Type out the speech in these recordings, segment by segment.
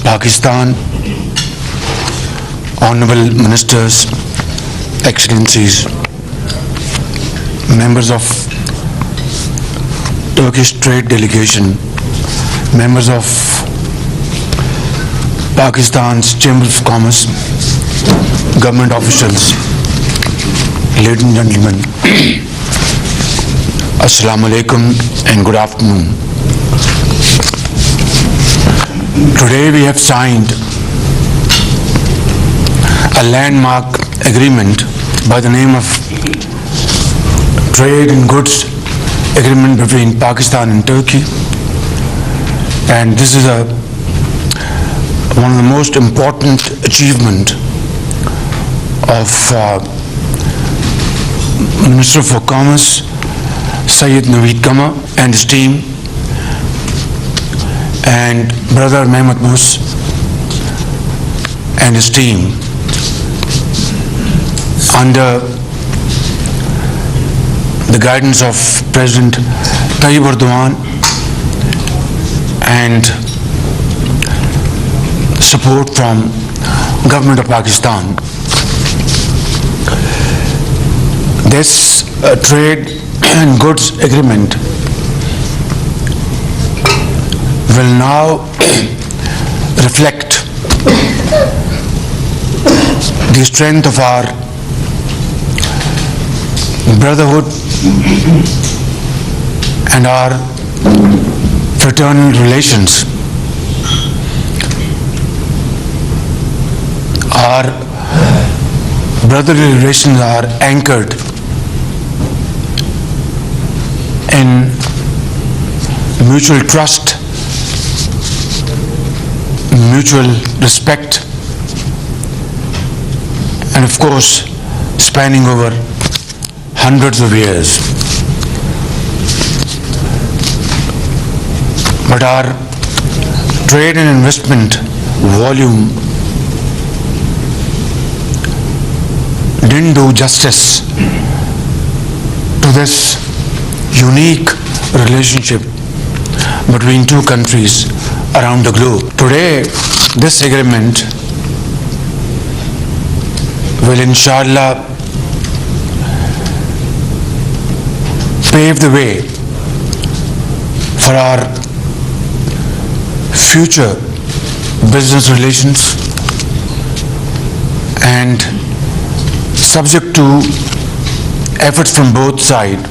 Pakistan, Honorable Ministers, Excellencies, members of Turkish Trade Delegation, members of Pakistan's Chamber of Commerce, government officials, ladies and gentlemen, Assalamu alaikum and good afternoon. Today we have signed a landmark agreement by the name of Trade in Goods Agreement between Pakistan and Turkey, and this is one of the most important achievement of Minister for Commerce Syed Naveed Kama and his team, and Brother Mehmet Mus and his team, under the guidance of President Tayyip Erdogan and support from Government of Pakistan. This trade and goods agreement will now reflect the strength of our brotherhood and our fraternal relations. Our brotherly relations are anchored in mutual trust, mutual respect, and of course spanning over hundreds of years. But our trade and investment volume didn't do justice to this unique relationship between two countries around the globe. Today, this agreement will inshallah pave the way for our future business relations, and subject to efforts from both sides,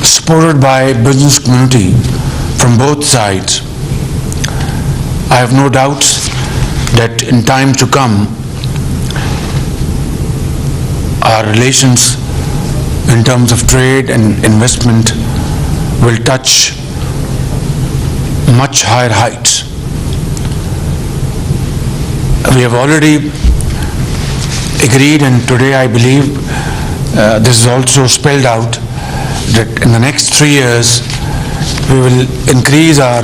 supported by business community from both sides, I have no doubts that in time to come, our relations in terms of trade and investment will touch much higher heights. We have already agreed, and today I believe this is also spelled out, that in the next 3 years we will increase our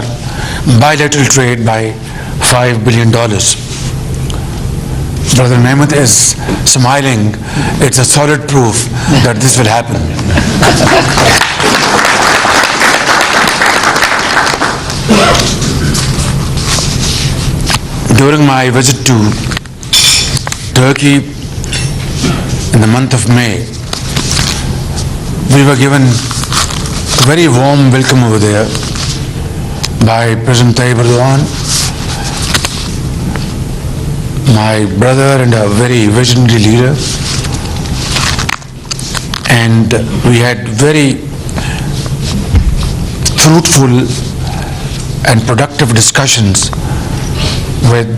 bilateral trade by $5 billion. Brother Mehmet is smiling. It's a solid proof that this will happen. During my visit to Turkey in the month of May, we were given a very warm welcome over there by President Tayyip Erdogan, my brother and a very visionary leader, and we had very fruitful and productive discussions with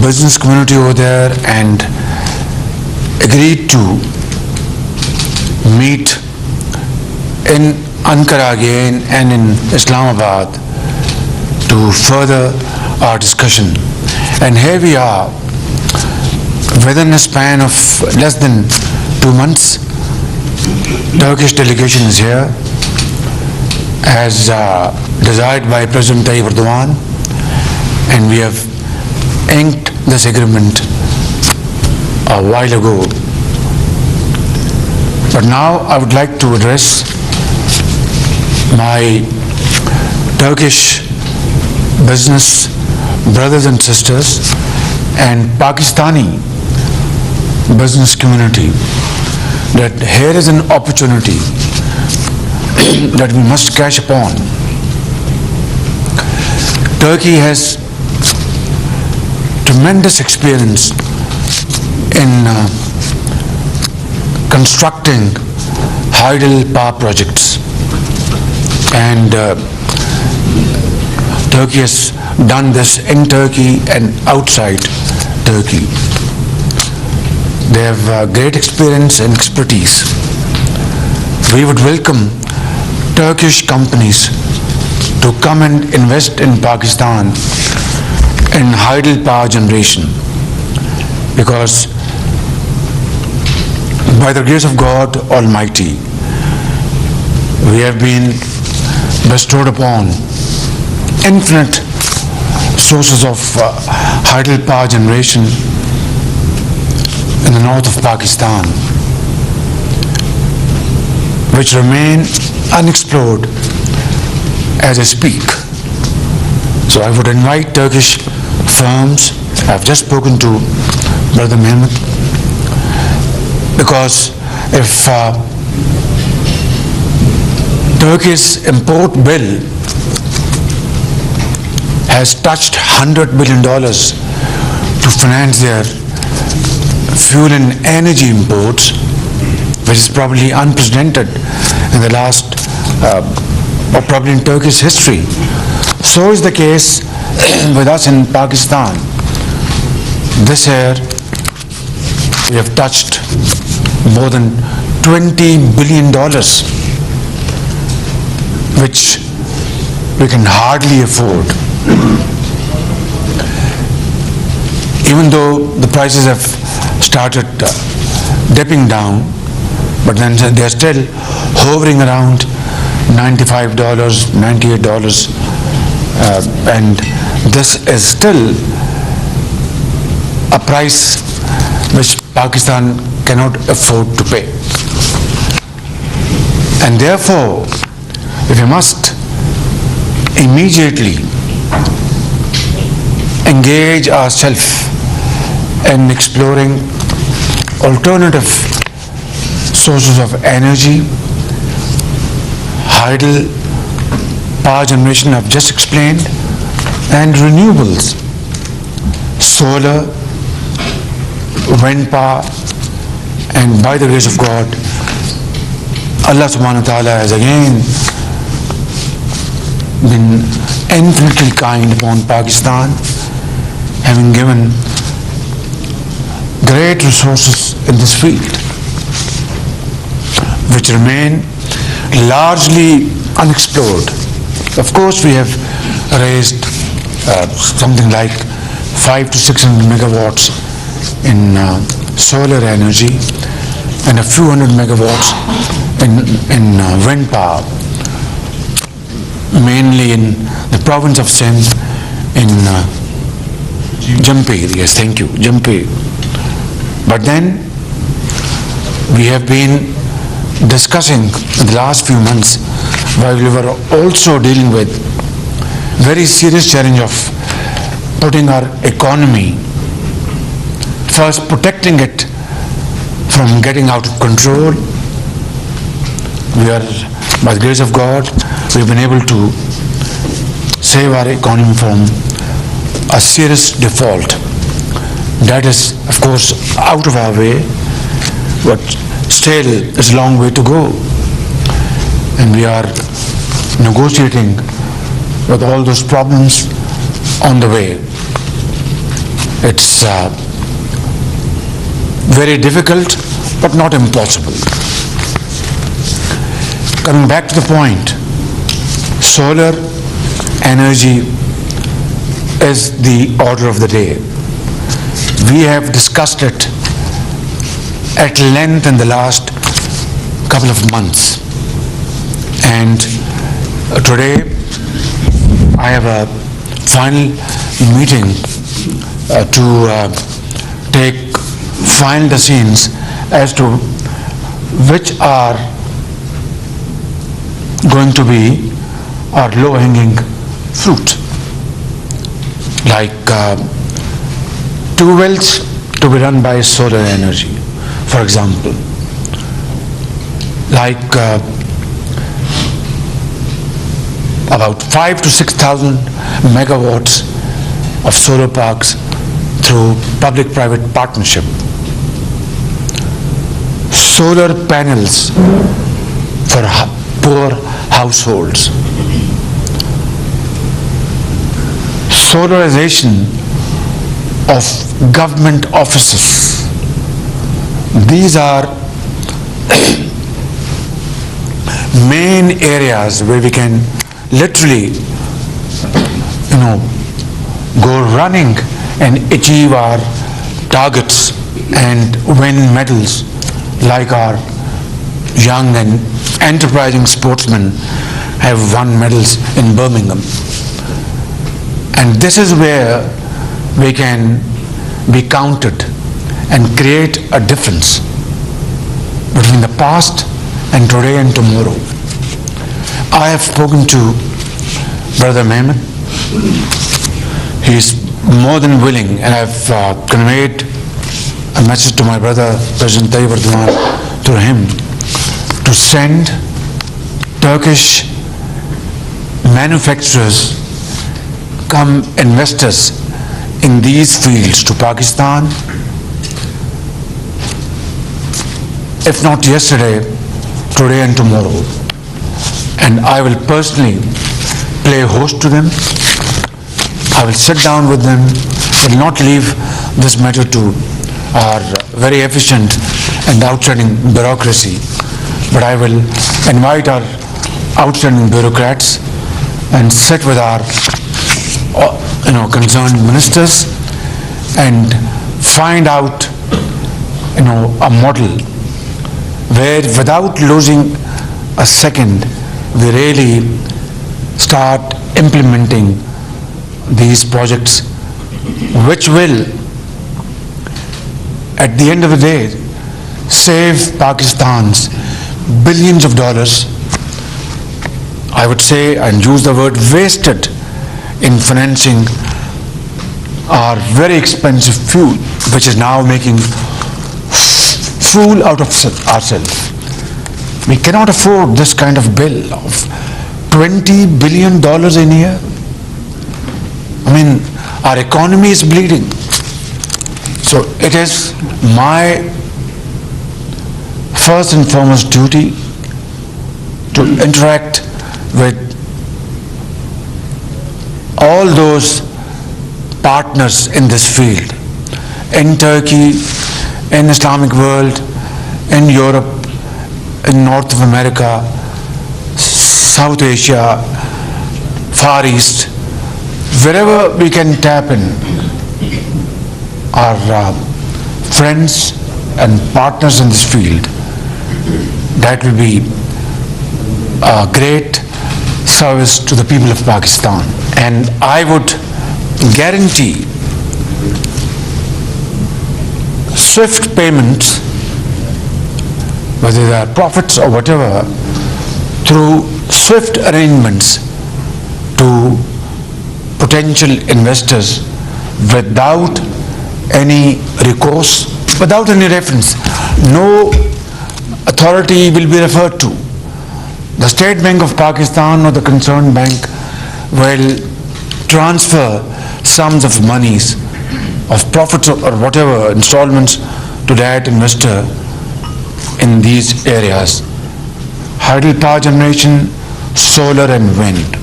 business community over there, and agreed to meet in Ankara again and in Islamabad to further our discussion. And here we are, within a span of less than 2 months, Turkish delegation is here, as desired by President Tayyip Erdogan, and we have inked this agreement a while ago. But now I would like to address my Turkish business brothers and sisters and Pakistani business community that here is an opportunity that we must catch upon. Turkey has tremendous experience in constructing hydel power projects, and Turkey has done this in Turkey and outside Turkey. They have great experience and expertise. We would welcome Turkish companies to come and invest in Pakistan in hydel power generation, because by the grace of God Almighty, we have been bestowed upon infinite sources of hydel power generation in the north of Pakistan, which remain unexplored as I speak. So I would invite Turkish firms. I've just spoken to Brother Mehmet, because if Turkey's import bill has touched $100 billion to finance their fuel and energy imports, which is probably unprecedented in the last, or probably in Turkey's history. So is the case with us in Pakistan. This year, we have touched more than $20 billion, which we can hardly afford. Even though the prices have started dipping down, but then they are still hovering around $95, $98, and this is still a price which Pakistan cannot afford to pay. And therefore, we must immediately engage ourselves in exploring alternative sources of energy, hydel power generation I've just explained, and renewables, solar, wind power, and by the grace of God, Allah subhanahu wa ta'ala has again been infinitely kind upon Pakistan, having given great resources in this field, which remain largely unexplored. Of course, we have raised something like 500 to 600 megawatts in solar energy and a few hundred megawatts in wind power, mainly in the province of Sindh, in Jampi. Yes, thank you, Jampi. But then we have been discussing in the last few months, while we were also dealing with very serious challenge of putting our economy, first protecting it from getting out of control. We are, by the grace of God, we've been able to save our economy from a serious default. That is, of course, out of our way, but still it's a long way to go. And we are negotiating with all those problems on the way. It's very difficult, but not impossible. Coming back to the point, solar energy is the order of the day. We have discussed it at length in the last couple of months, and today I have a final meeting to take final decisions as to which are going to be our low-hanging fruit. like 2 wells to be run by solar energy, for example, like about 5 to 6,000 megawatts of solar parks through public-private partnership, solar panels for poor households, solarization of government offices. These are main areas where we can literally, go running and achieve our targets and win medals like our young and enterprising sportsmen have won medals in Birmingham. And this is where we can be counted and create a difference between the past and today and tomorrow. I have spoken to Brother Mehmet. He is more than willing, and I have conveyed a message to my brother, President Tayyip Erdogan, through him, to send Turkish manufacturers, come investors in these fields to Pakistan, if not yesterday, today and tomorrow. And I will personally play host to them. I will sit down with them, will not leave this matter to our very efficient and outstanding bureaucracy, but I will invite our outstanding bureaucrats and sit with our concerned ministers and find out a model where, without losing a second, we really start implementing these projects, which will, at the end of the day, save Pakistan's billions of dollars, I would say, and use the word wasted, in financing our very expensive fuel, which is now making fool out of ourselves. We cannot afford this kind of bill of $20 billion in a year. I mean, our economy is bleeding. So it is my first and foremost duty to interact with all those partners in this field, in Turkey, in Islamic world, in Europe, in North of America, South Asia, Far East, wherever we can tap in our friends and partners in this field. That will be a great service to the people of Pakistan. And I would guarantee swift payments, whether they are profits or whatever, through swift arrangements to potential investors without any recourse, without any reference. No authority will be referred to. The State Bank of Pakistan or the concerned bank will transfer sums of monies, of profits or whatever, installments to that investor in these areas. Hydropower generation, solar and wind.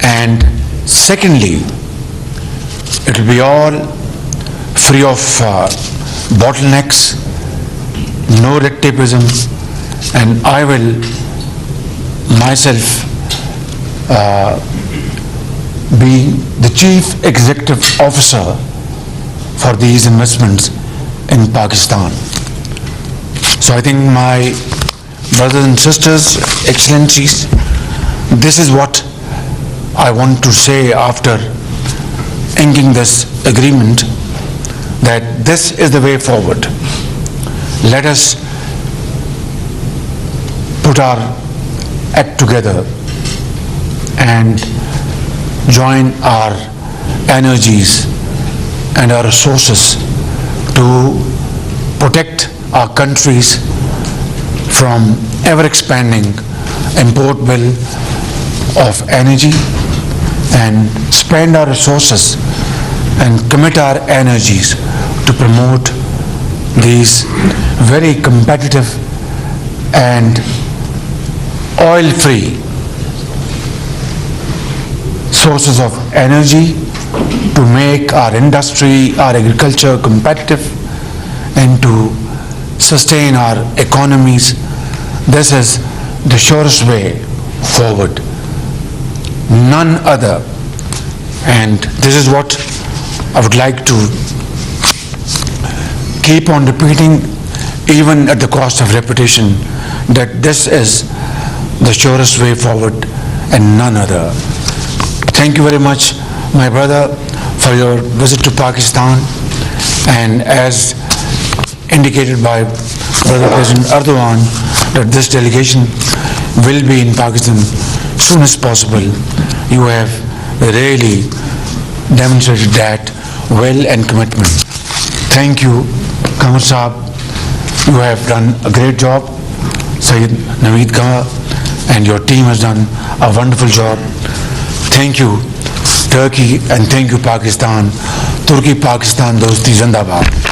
And secondly, it will be all free of bottlenecks, no red tapeism, and I will myself be the chief executive officer for these investments in Pakistan. So I think, my brothers and sisters, excellencies, this is what I want to say after inking this agreement, that this is the way forward. Let us put our act together and join our energies and our resources to protect our countries from ever-expanding import bill of energy, and spend our resources and commit our energies to promote these very competitive and oil-free sources of energy, to make our industry, our agriculture competitive, and to sustain our economies. This is the surest way forward, none other. And this is what I would like to keep on repeating, even at the cost of repetition, that this is the surest way forward and none other. Thank you very much, my brother, for your visit to Pakistan. And as indicated by Brother President Erdogan, that this delegation will be in Pakistan soon as possible. You have really demonstrated that will and commitment. Thank you, Qamar Saab. You have done a great job. Sayyid Naveed Qamar and your team has done a wonderful job. Thank you, Turkey, and thank you, Pakistan. Turkey Pakistan Dosti Zindabad.